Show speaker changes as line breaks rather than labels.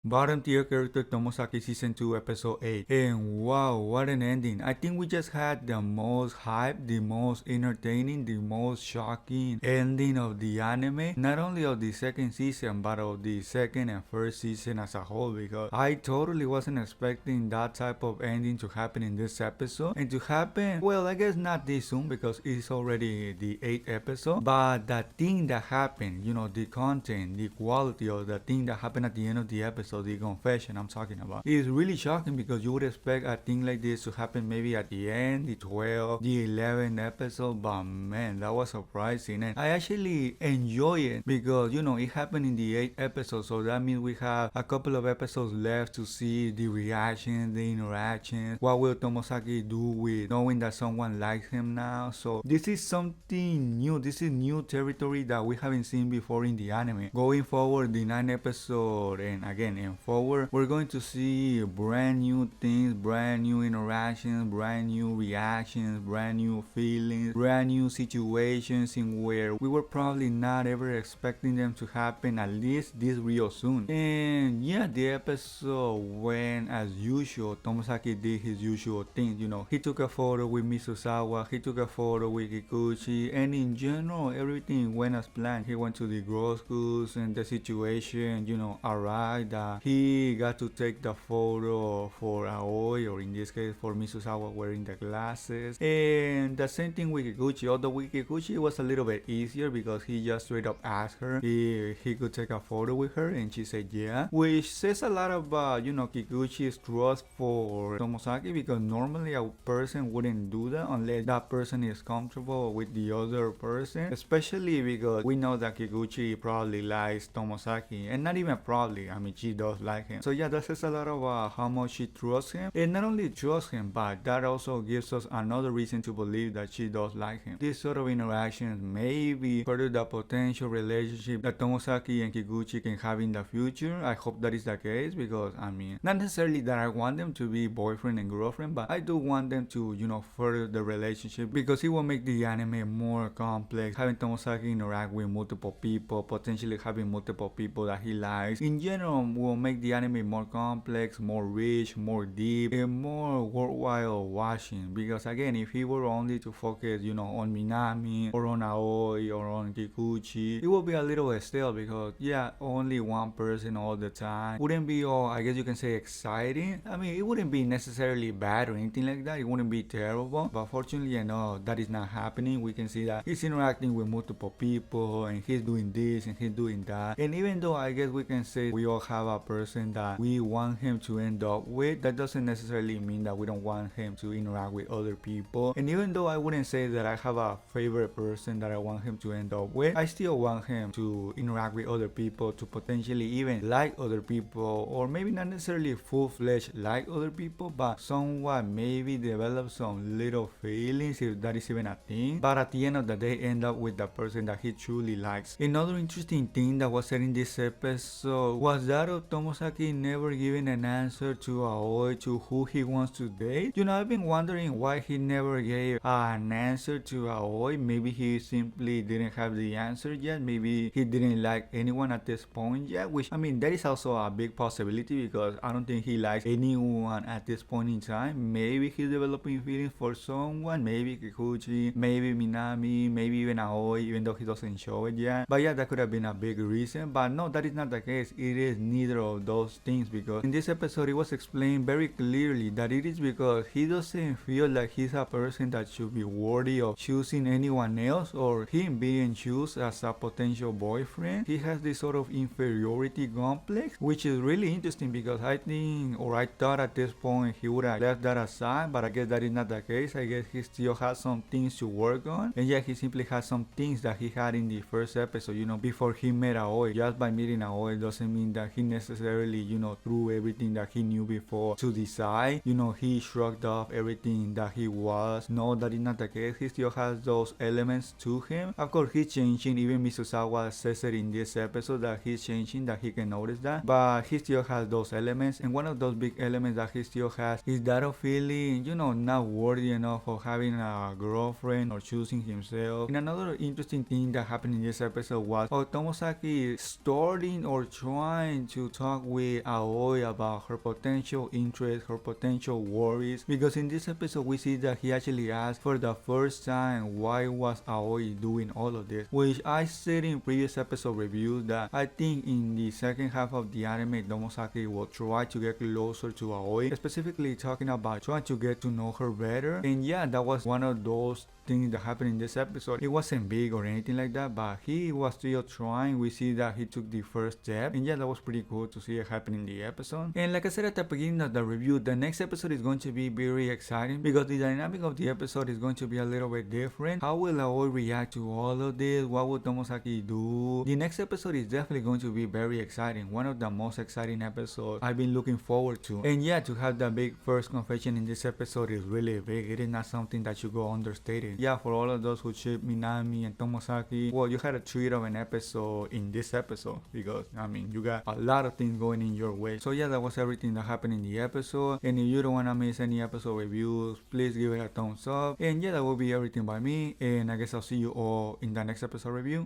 Bottom tier character Tomozaki season 2 episode 8. And wow, what an ending. I think we just had the most hype, the most entertaining, the most shocking ending of the anime. Not only of the second season, but of the second and first season as a whole, because I totally wasn't expecting that type of ending to happen in this episode. And to happen, well, I guess not this soon because it's already the 8th episode. But the thing that happened, the content, the quality of the thing that happened at the end of the episode, the confession I'm talking about, is really shocking because you would expect a thing like this to happen maybe at the end, the 12th, the 11th episode, but man, that was surprising. And I actually enjoy it because, it happened in the 8th episode, so that means we have a couple of episodes left to see the reactions, the interactions, what will Tomozaki do with knowing that someone likes him now. So this is something new, this is new territory that we haven't seen before in the anime. Going forward, the 9th episode, and again, and forward, we're going to see brand new things, brand new interactions, brand new reactions, brand new feelings, brand new situations in where we were probably not ever expecting them to happen, at least this real soon. And yeah, the episode went as usual. Tomozaki did his usual thing, he took a photo with Misusawa, he took a photo with Kikuchi, and in general, everything went as planned. He went to the girls' schools and the situation, arrived that he got to take the photo for Aoi, or in this case for Misusawa wearing the glasses. And the same thing with Kikuchi, although with Kikuchi it was a little bit easier because he just straight up asked her if he could take a photo with her, and she said yeah, which says a lot about, Kikuchi's trust for Tomozaki, because normally a person wouldn't do that unless that person is comfortable with the other person, especially because we know that Kikuchi probably likes Tomozaki, and not even probably, I mean, she does like him. So yeah, that says a lot about how much she trusts him, and not only trusts him, but that also gives us another reason to believe that she does like him. This sort of interactions maybe further the potential relationship that Tomozaki and Kikuchi can have in the future. I hope that is the case, because I mean, not necessarily that I want them to be boyfriend and girlfriend, but I do want them to, further the relationship, because it will make the anime more complex, having Tomozaki interact with multiple people, potentially having multiple people that he likes. In general, will make the anime more complex, more rich, more deep, and more worthwhile watching. Because again, if he were only to focus, on Minami or on Aoi or on Kikuchi, it would be a little stale, because yeah, only one person all the time wouldn't be all, I guess you can say, exciting. I mean, it wouldn't be necessarily bad or anything like that. It wouldn't be terrible. But fortunately, that is not happening. We can see that he's interacting with multiple people, and he's doing this and he's doing that. And even though I guess we can say we all have a person that we want him to end up with, that doesn't necessarily mean that we don't want him to interact with other people. And even though I wouldn't say that I have a favorite person that I want him to end up with, I still want him to interact with other people, to potentially even like other people, or maybe not necessarily full-fledged like other people, but somewhat maybe develop some little feelings, if that is even a thing. But at the end of the day, end up with the person that he truly likes. Another interesting thing that was said in this episode was that of Tomozaki never giving an answer to Aoi to who he wants to date. I've been wondering why he never gave an answer to Aoi. Maybe he simply didn't have the answer yet. Maybe he didn't like anyone at this point yet, which, I mean, that is also a big possibility, because I don't think he likes anyone at this point in time. Maybe he's developing feelings for someone, maybe Kikuchi, maybe Minami, maybe even Aoi, even though he doesn't show it yet. But yeah, that could have been a big reason. But no, that is not the case. It is neither of those things, because in this episode it was explained very clearly that it is because he doesn't feel like he's a person that should be worthy of choosing anyone else, or him being chosen as a potential boyfriend. He has this sort of inferiority complex, which is really interesting, because I think, or I thought at this point, he would have left that aside, but I guess that is not the case. I guess he still has some things to work on, and yeah, he simply has some things that he had in the first episode, before he met Aoi. Just by meeting Aoi doesn't mean that he necessarily, threw everything that he knew before to the side. He shrugged off everything that he was. No, that is not the case. He still has those elements to him. Of course, he's changing. Even Misusawa says it in this episode that he's changing, that he can notice that. But he still has those elements. And one of those big elements that he still has is that of feeling, not worthy enough of having a girlfriend or choosing himself. And another interesting thing that happened in this episode was Tomozaki starting or trying to talk with Aoi about her potential interests, her potential worries, because in this episode we see that he actually asked for the first time why was Aoi doing all of this, which I said in previous episode reviews that I think in the second half of the anime Tomozaki will try to get closer to Aoi, specifically talking about trying to get to know her better. And yeah, that was one of those things that happened in this episode. It wasn't big or anything like that, but he was still trying. We see that he took the first step, and yeah, that was pretty cool to see it happen in the episode. And like I said at the beginning of the review, the next episode is going to be very exciting because the dynamic of the episode is going to be a little bit different. How will Aoi react to all of this? What will Tomozaki do? The next episode is definitely going to be very exciting, one of the most exciting episodes I've been looking forward to. And yeah, to have the big first confession in this episode is really big. It is not something that should go understated. Yeah, for all of those who ship Minami and Tomozaki, well, you had a treat of an episode in this episode because, I mean, you got a lot of things going in your way. So yeah, that was everything that happened in the episode. And if you don't want to miss any episode reviews, please give it a thumbs up. And yeah, that will be everything by me. And I guess I'll see you all in the next episode review.